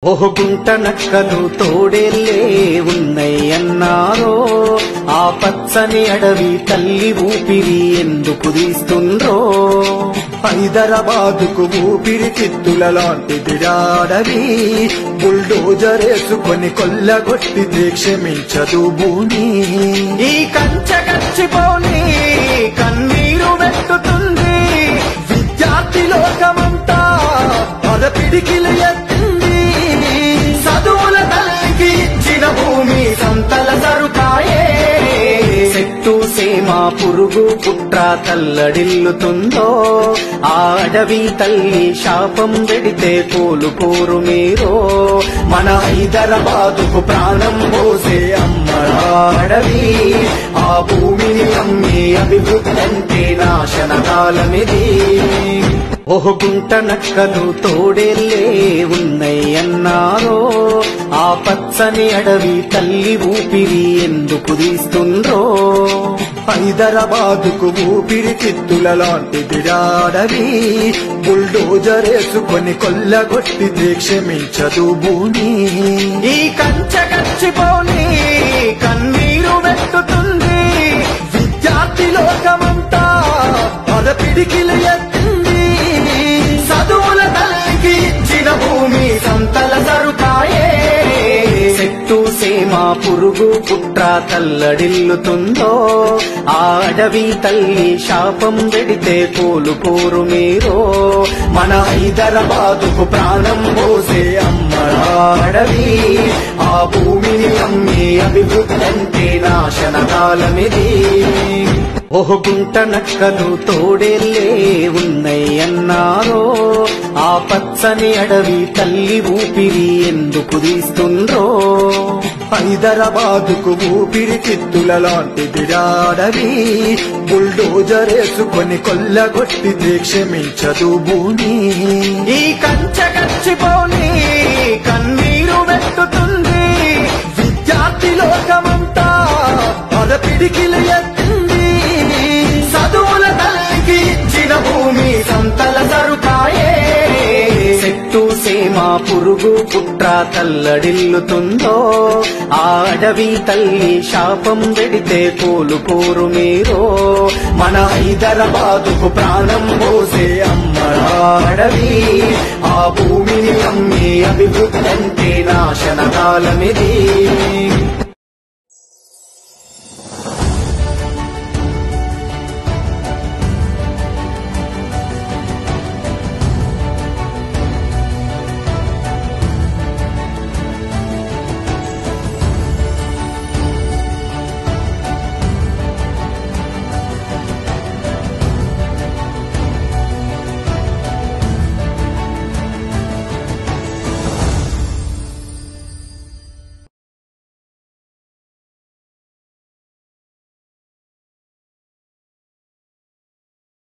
గుంట నక్కలు తోడేళ్ళే ఉన్నయ్యన్నారో, ఆ పచ్చని అడవి తల్లి ఊపిరి ఎందుకు తీస్తుండ్రో. హైదరాబాదుకు ఊపిరి తిత్తుల లాంటిది అడవి, బుల్డోజరేసుకొని కొల్లగొట్టితే క్షమించదు భూమి. ఈ కంచె గచ్చిపోని కన్నీరు వెట్టుతుంది, విద్యార్థి లోకమంతా పదపిడికిలు ఎత్తింది. చదువుల తల్లికి ఇచ్చిన భూమి సంతల సరుకాయే. చెట్టు సేమ పురుగు పుట్ర తల్లడిల్లుతుందో, ఆ అడవి తల్లి శాపం పెడితే కోలుకోరు మీరో. మన హైదరాబాదుకు ప్రాణం పోసే అమ్మడాడవి, ఆ భూమిని అమ్మి అభివృద్ధి అంటే నాశనకాలమిది. గుంట నక్కలు తోడేళ్ళే ఉన్నయ్యన్నారో, ఆ పచ్చని అడవి తల్లి ఊపిరి ఎందుకు తీస్తుండ్రో. హైదరాబాదుకు ఊపిరి తిత్తుల లాంటిది అడవి, బుల్డోజరేసుకొని కొల్లగొట్టితే క్షమించదు భూమి. ఈ కంచె గచ్చిపోని కన్నీరు వెట్టుతుంది, విద్యార్థి లోకమంతా పదపిడికిలు ఎత్తింది. చదువుల తల్లికి ఇచ్చిన భూమి సంతల సరుకాయే. చెట్టు సేమ పురుగు పుట్ర తల్లడిల్లుతుందో, ఆ అడవి తల్లి శాపం పెడితే కోలుకోరు మీరో. మన హైదరాబాదుకు ప్రాణం పోసే అమ్మడాడవి, ఆ భూమిని అమ్మి అభివృద్ధి అంటే నాశనకాలమిది. గుంట నక్కలు తోడేళ్ళే ఉన్నయ్యన్నారో, ఆ పచ్చని అడవి తల్లి ఊపిరి ఎందుకు తీస్తుండ్రో. హైదరాబాదుకు ఊపిరి తిత్తుల లాంటిది అడవి, బుల్డోజరేసుకొని కొల్లగొట్టితే క్షమించదు భూమి. ఈ కంచె గచ్చిపోని కన్నీరు వెట్టుతుంది, విద్యార్థి లోకమంతా పదపిడికిలు ఎత్తింది. చదువుల తల్లికి ఇచ్చిన భూమి సంతల సరుకాయే. చెట్టు సేమ పురుగు పుట్ర తల్లడిల్లుతుందో, ఆ అడవి తల్లి శాపం పెడితే కోలుకోరు మీరో. మన హైదరాబాదుకు ప్రాణం పోసే అమ్మడాడవి, ఆ భూమిని అమ్మి అభివృద్ధి అంటే నాశనకాలమిది.